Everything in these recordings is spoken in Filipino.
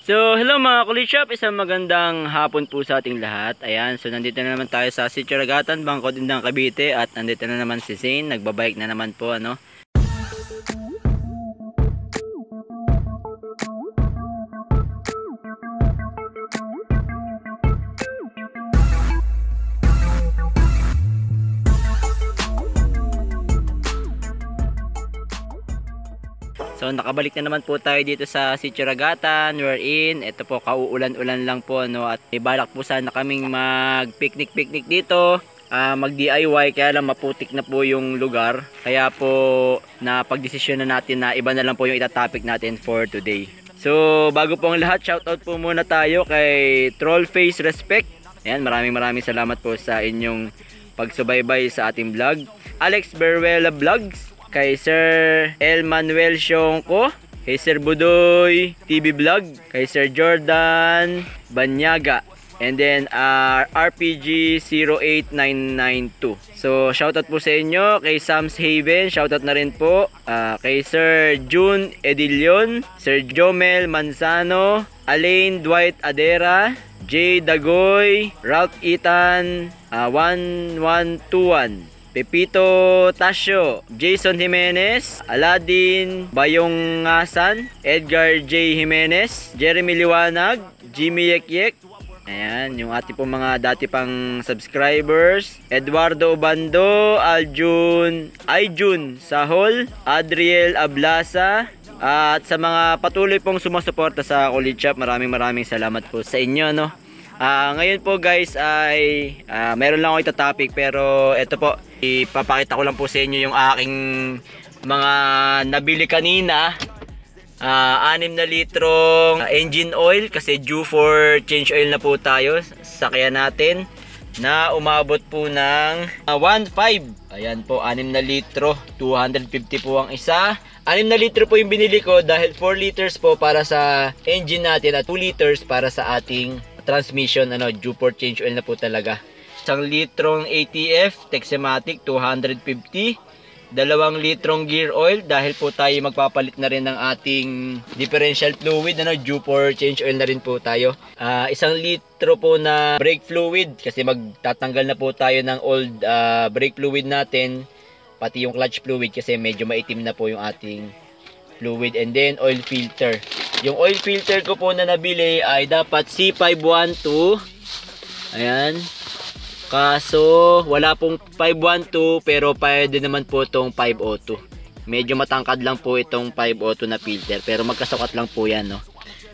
So, hello mga kulitshop, isang magandang hapon po sa ating lahat. Ayan, so nandito na naman tayo sa Sitio Ragatan, Bangkod, Indang, Cavite. At nandito na naman si Zane, nagbabike na naman po, ano. So nakabalik na naman po tayo dito sa Sitio Ragatan, wherein ito po kauulan-ulan lang po, no, at ibalak po sana kaming mag-picnic dito, mag DIY, kaya lang maputik na po yung lugar, kaya po napagdesisyon na natin na iba na lang po yung itatopic natin for today. So bago po ang lahat, shoutout po muna tayo kay Trollface Respect. Ayan, maraming salamat po sa inyong pagsubaybay sa ating vlog. Alex Beruela Vlogs, kay Sir El Manuel Sionco, kay Sir Budoy TV Vlog, kay Sir Jordan Banyaga, and then RPG 08992. So shoutout po sa inyo. Kay Sam's Haven, shoutout na rin po. Kay Sir June Edilion, Sir Jomel Manzano, Alain Dwight Adera, Jay Dagoy, Ralph Ethan 1121, Pepito Tasio, Jason Jimenez, Aladin Bayongasan, Edgar J. Jimenez, Jeremy Liwanag, Jimmy Yekyek. Ayan, yung ating pong mga dati pang subscribers. Eduardo Obando, Aljun Sahol, Adriel Ablasa, at sa mga patuloy pong sumusuporta sa kulitshop, maraming salamat po sa inyo, no. Ngayon po guys ay meron lang ako ito-topic, pero ito po, ipapakita ko lang po sa inyo yung aking mga nabili kanina. 6 na litrong engine oil, kasi due for change oil na po tayo sa sakyan natin, na umabot po ng 1.5. Ayan po, 6 na litro, 250 po ang isa. 6 na litro po yung binili ko dahil 4 liters po para sa engine natin at 2 liters para sa ating transmission, due for change oil na po talaga. 1 litrong ATF Texematic 250, 2 litrong gear oil dahil po tayo magpapalit na rin ng ating differential fluid, due for change oil na rin po tayo. 1 litro po na brake fluid, kasi magtatanggal na po tayo ng old brake fluid natin, pati yung clutch fluid kasi medyo maitim na po yung ating fluid. And then oil filter, yung oil filter ko po na nabili ay dapat C512. Ayan, kaso wala pong 512, pero pwede naman po itong 502. Medyo matangkad lang po itong 502 na filter, pero magkasukat lang po yan, no?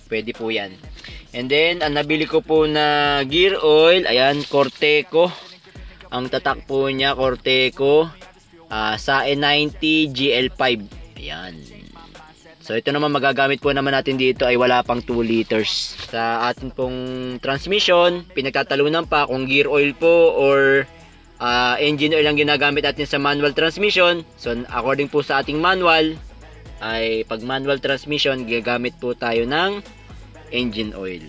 Pwede po yan. And then ang nabili ko po na gear oil, ayan, Corteco. Ang tatak po niya Corteco, sa E90 GL5. Ayan. So ito naman, magagamit po naman natin dito ay wala pang 2 liters. Sa atin pong transmission, pinagtatalunan pa kung gear oil po or engine oil ang ginagamit natin sa manual transmission. So according po sa ating manual, ay pag manual transmission, gagamit po tayo ng engine oil.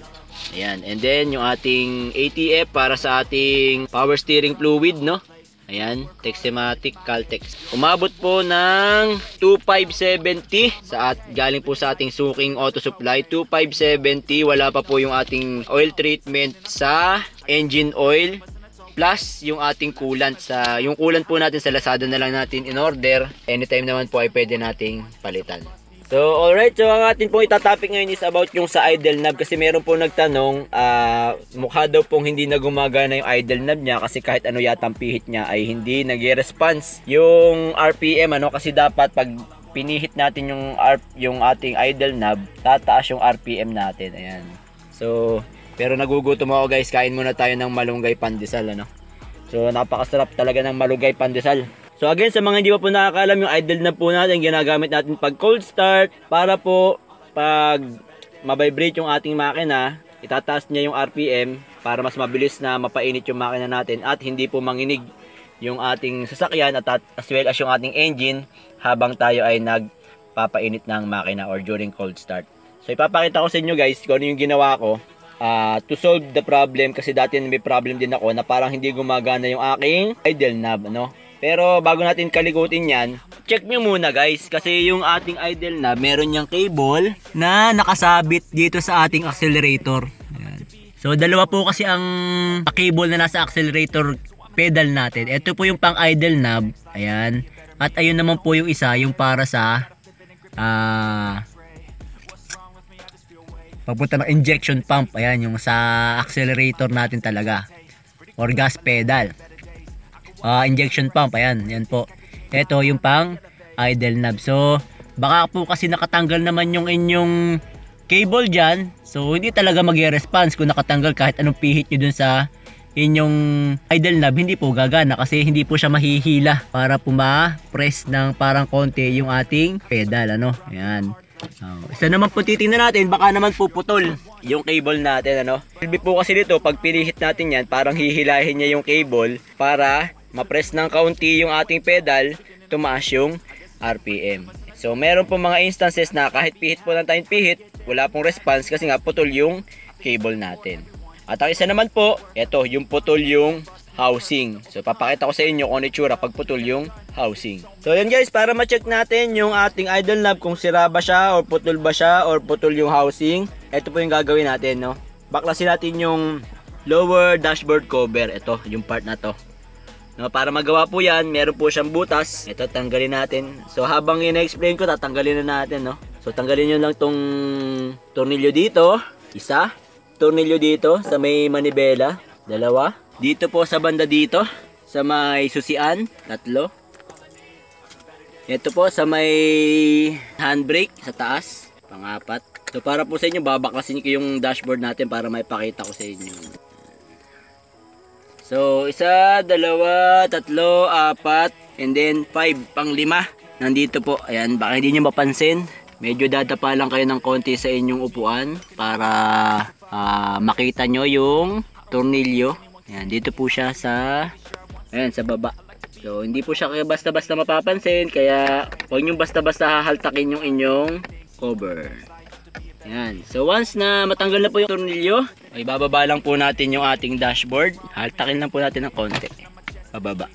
Ayan. And then yung ating ATF para sa ating power steering fluid, no? Ayan, Texematic Caltex. Umabot po ng 2,570 galing po sa ating suking auto supply. 2,570, wala pa po yung ating oil treatment sa engine oil, plus yung ating coolant. Yung coolant po natin sa Lazada na lang natin in order. Anytime naman po ay pwede nating palitan. So alright, so ang atin pong itatopic ngayon is about yung sa idle knob, kasi meron po nagtanong, mukha daw pong hindi na gumagana yung idle knob niya, kasi kahit ano yatang pihit niya ay hindi nag-response yung RPM, kasi dapat pag pinihit natin yung ating idle knob, tataas yung RPM natin. Ayan. So pero nagugutom ako guys, kain muna tayo ng malunggay pandesal, So napakasarap talaga ng malunggay pandesal. So again, sa mga hindi pa po nakakaalam, yung idle knob po natin, ginagamit natin pag cold start, para po pag mabibrate yung ating makina, itataas niya yung RPM para mas mabilis na mapainit yung makina natin at hindi po manginig yung ating sasakyan, at as well as yung ating engine habang tayo ay nagpapainit ng makina or during cold start. So ipapakita ko sa inyo guys kung ano yung ginawa ko to solve the problem, kasi dati may problem din ako na parang hindi gumagana yung aking idle knob, Pero bago natin kalikutin yan, check nyo muna guys. Kasi yung ating idle knob, meron niyang cable na nakasabit dito sa ating accelerator. Ayan. So dalawa po kasi ang cable na nasa accelerator pedal natin. Ito po yung pang idle knob. Ayan. At ayun naman po yung isa, yung para sa papunta ng injection pump. Ayan, yung sa accelerator natin talaga. Or gas pedal. Injection pump. Ayan, yan po. Ito yung pang idle knob. So, baka po kasi nakatanggal naman yung inyong cable dyan. So, hindi talaga mag-response kung nakatanggal kahit anong pihit nyo dun sa inyong idle knob. Hindi po gagana kasi hindi po siya mahihila para po ma-press ng parang konti yung ating pedal. Ano? Ayan. Isa naman po titingnan natin, baka naman po putol yung cable natin. Ano? Silbi po kasi dito, pag pinihit natin yan, parang hihilahin niya yung cable para ma-press ng kaunti yung ating pedal, tumaas yung RPM. So meron po mga instances na kahit pihit po lang tayong pihit, wala pong response kasi nga putol yung cable natin. At ang isa naman po, ito yung putol yung housing. So papakita ko sa inyo kung ano itsura pag putol yung housing. So yan guys, para ma-check natin yung ating idle knob kung sira ba siya or putol ba siya or putol yung housing, ito po yung gagawin natin, no. Baklasin natin yung lower dashboard cover. Ito yung part na to, no. Para magawa po yan, meron po siyang butas. Ito tanggalin natin. So habang ina-explain ko, tatanggalin na natin, no. So tanggalin nyo lang tong tornilyo dito, isa. Tornilyo dito sa may manibela, dalawa. Dito po sa banda dito, sa may susian, tatlo. Ito po sa may handbrake sa taas, pangapat. So para po sa inyo, babaklasin ko yung dashboard natin para maipakita ko sa inyo. So isa, dalawa, tatlo, apat, and then 5, pang 5. Nandito po, ayan, baka hindi nyo mapansin. Medyo dadapa lang kayo ng konti sa inyong upuan para makita nyo yung tornilyo. Ayan, dito po siya sa, ayan, sa baba. So, hindi po siya basta-basta mapapansin. Kaya, huwag nyo basta-basta hahaltakin yung inyong cover. Ayan. So, once na matanggal na po yung tornilyo, ay bababa lang po natin yung ating dashboard. Haltakin lang po natin ng konti. Bababa.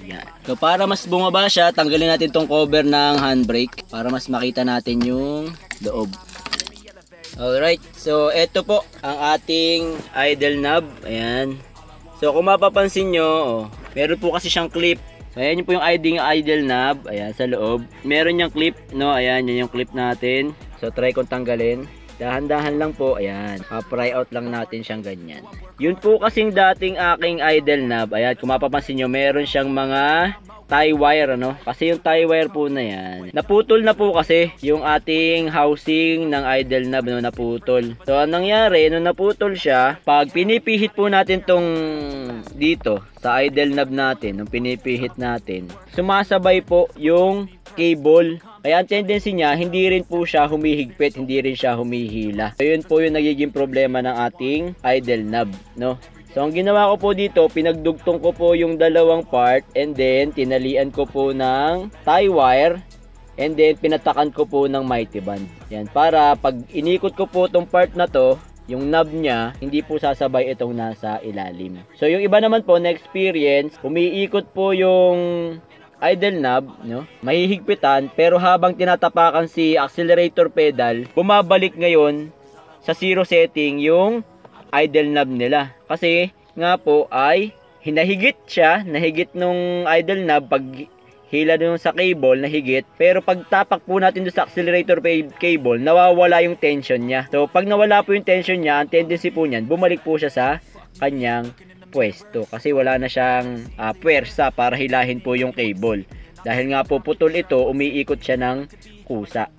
Ayan. So, para mas bumaba siya, tanggalin natin tong cover ng handbrake para mas makita natin yung loob. Alright, so ito po ang ating idle knob. Ayan. So kung mapapansin nyo, meron po kasi siyang clip. So ayan yung po yung idle knob. Ayan, sa loob. Meron yung clip, no? Ayan, yan yung clip natin. So try kong tanggalin. Dahan-dahan lang po. Ayan, pry out lang natin siyang ganyan. Yun po kasing dating aking idle knob. Ayan, kung mapapansin nyo, meron siyang mga tie wire, ano? Kasi yung tie wire po na yan, naputol na po kasi yung ating housing ng idle knob, no, naputol. So anong nangyari, nung naputol siya, pag pinipihit po natin tong dito sa idle knob natin, nung pinipihit natin, sumasabay po yung cable. Kaya ang tendency niya, hindi rin po siya humihigpit, hindi rin siya humihila. So yun po yung nagiging problema ng ating idle knob, no? So ang ginawa ko po dito, pinagdugtong ko po yung dalawang part and then tinalian ko po ng tie wire and then pinatakan ko po ng mighty band. Yan, para pag inikot ko po tong part na to, yung knob niya, hindi po sasabay itong nasa ilalim. So yung iba naman po na experience, umiikot po yung idle knob, no? Mahihigpitan, pero habang tinatapakan si accelerator pedal, bumabalik ngayon sa zero setting yung idle knob nila. Kasi nga po ay hinahigit siya, nahigit nung idle knob pag hila dun sa cable, nahigit. Pero pag tapak po natin doon sa accelerator cable, nawawala yung tension niya. So pag nawala po yung tension niya, ang tendency po niyan, bumalik po siya sa kanyang pwesto. Kasi wala na siyang puwersa para hilahin po yung cable. Dahil nga po putol ito, umiikot siya ng kusa.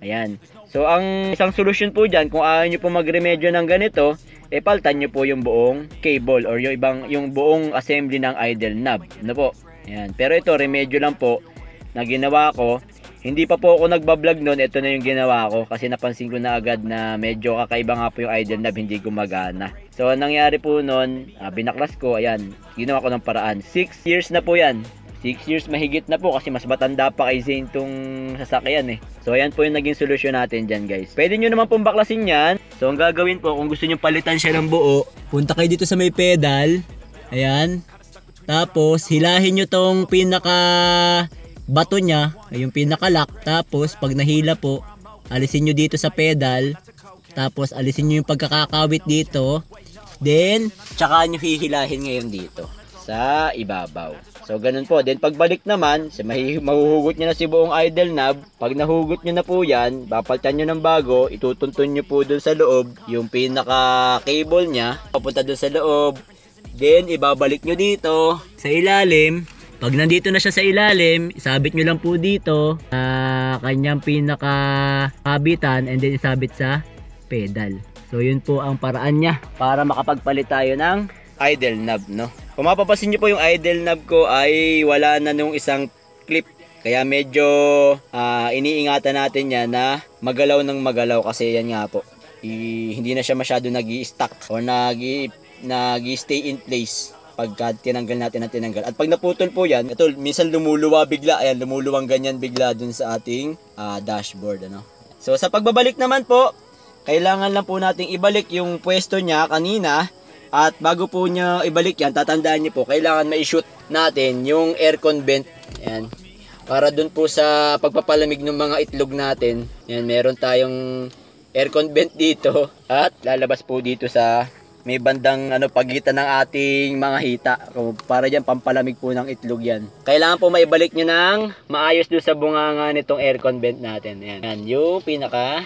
Ayan. So ang isang solusyon po dyan, kung ayaw nyo po magremedyo ng ganito, paltan nyo po yung buong cable or yung buong assembly ng idle knob. Ano po? Ayan. Pero ito, remedyo lang po na ginawa ko. Hindi pa po ako nagbablog noon. Ito na yung ginawa ko kasi napansin ko na agad na medyo kakaiba nga po yung idle knob, hindi gumagana. So anong nangyari po noon, binaklas ko. Ayan, ginawa ko ng paraan. 6 years na po yan. 6 years mahigit na po kasi mas matanda pa kay Zane tong sasakyan eh. So ayan po yung naging solusyon natin dyan guys. Pwede nyo naman pong baklasin yan. So ang gagawin po, kung gusto nyo palitan siya ng buo, punta kayo dito sa may pedal. Ayan. Tapos hilahin nyo tong pinaka bato nya, yung pinaka lock. Tapos pag nahila po, alisin nyo dito sa pedal. Tapos alisin nyo yung pagkakakawit dito. Then tsaka nyo hihilahin ngayon dito sa ibabaw. So ganun po. Then pagbalik naman, mahuhugot nyo na si buong idle knob. Pag nahugot nyo na po yan, papalitan nyo ng bago, itutuntun nyo po dun sa loob yung pinaka cable nya, papunta dun sa loob. Then ibabalik nyo dito sa ilalim. Pag nandito na siya sa ilalim, isabit nyo lang po dito sa kanyang pinaka kabitan, and then isabit sa pedal. So yun po ang paraan nya para makapagpalit tayo ng idle knob, no? Kung mapapansin nyo po, yung idle knob ko ay wala na nung isang clip. Kaya medyo iniingatan natin yan na magalaw ng magalaw, kasi yan nga po, hindi na siya masyado nag-i-stuck or nag-i-stay in place pagka tinanggal natin ang tinanggal. At pag naputol po yan, ito minsan lumuluwa bigla. Ayan, lumuluwang ganyan bigla dun sa ating dashboard, ano? So sa pagbabalik naman po, kailangan lang po nating ibalik yung pwesto niya kanina. At bago po niya ibalik yan, tatandaan niyo po, kailangan ma-shoot natin yung aircon vent. Ayan. Para dun po sa pagpapalamig ng mga itlog natin. Ayan, meron tayong aircon vent dito. At lalabas po dito sa may bandang pagitan ng ating mga hita. Para dyan, pampalamig po ng itlog yan. Kailangan po maibalik nyo ng maayos doon sa bunganga nitong aircon vent natin. Ayan, yung pinaka.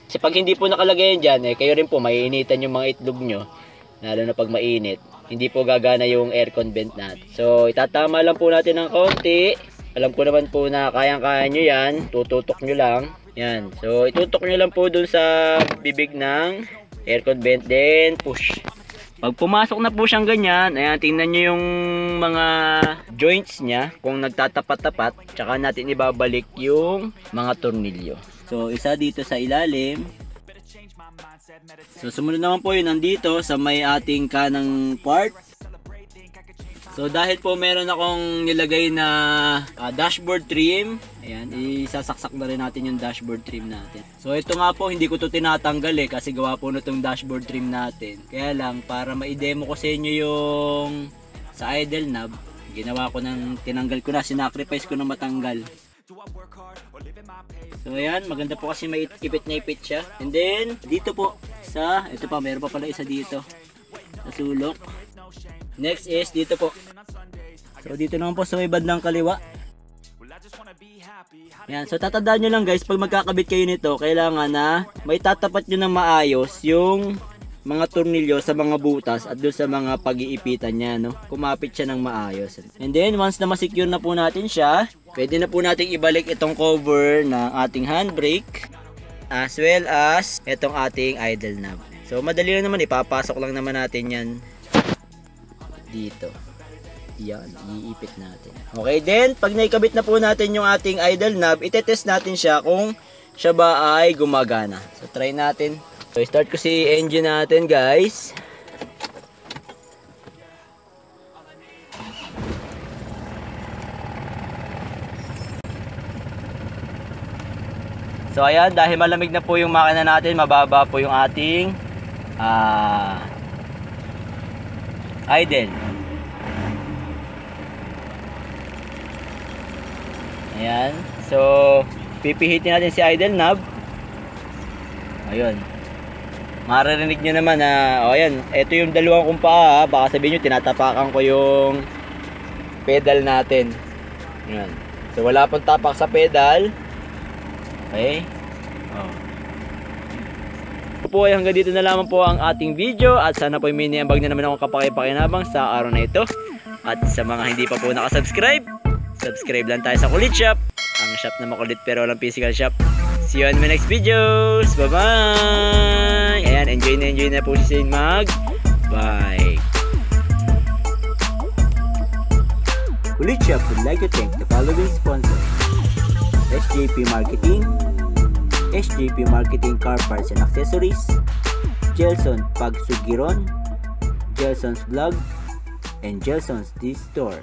Kasi pag hindi po nakalagay yan dyan, kayo rin po maiinitan yung mga itlog nyo. Lalo na pag mainit, hindi po gagana yung aircon vent natin. So itatama lang po natin ng konti. Alam ko naman po na kayang-kaya nyo yan. Tututok nyo lang. Yan. So itutok nyo lang po dun sa bibig ng aircon vent, then push. Pag pumasok na po siyang ganyan, ayan, tingnan nyo yung mga joints nya kung nagtatapat-tapat. Tsaka natin ibabalik yung mga tornilyo. So isa dito sa ilalim. So sumunod naman po yun nandito sa may ating kanang part. So dahil po meron akong nilagay na dashboard trim, ayan, isasaksak na rin natin yung dashboard trim natin. So ito nga po, hindi ko to tinatanggal kasi gawa po na itong dashboard trim natin. Kaya lang, para ma-demo ko sa inyo yung sa idle knob, ginawa ko tinanggal ko na, sinacrifice ko na matanggal. So ayan, maganda po kasi may ipit na ipit siya. And then dito po ito pa, meron pa pala isa dito sa sulok. Next is dito po. So dito naman po sa may bandang kaliwa. Yan, so tatandaan nyo lang guys, pag magkakabit kayo nito, kailangan na may tatapat nyo ng maayos yung mga tornilyo sa mga butas at doon sa mga pag-iipitan niya, no? Kumapit siya ng maayos. And then once na ma-secure na po natin siya, pwede na po natin ibalik itong cover ng ating handbrake as well as itong ating idle knob. So madali lang naman, ipapasok lang naman natin yan dito. Yan, iipit natin. Okay, then pag naikabit na po natin yung ating idle knob, itetest natin siya kung siya ba ay gumagana. So try natin. So start ko si engine natin guys. So ayan, dahil malamig na po yung makina natin, mababa po yung ating idle. Ayan. So pipihitin natin si idle knob. Ayun. Maririnig nyo naman na, ayan, ito yung dalawang kong paa. Baka sabihin nyo, tinatapakan ko yung pedal natin. Ayan. So wala pong tapak sa pedal. Okay. Po ay hanggang dito na lamang po ang ating video. At sana po may niambag na naman akong kapaki-pakinabang sa araw na ito. At sa mga hindi pa po nakasubscribe, subscribe lang tayo sa Kulit Shop. Ang shop na makulit pero walang physical shop. See you on my next videos. Bye bye. Ayan, enjoy na po si Saint Mag. Bye. Kulit Shop would like to thank the following sponsors: SJP Marketing, SJP Marketing Car Parts and Accessories, Gelson Pagsugiron, Gelson's Vlog, and Gelson's D-Store.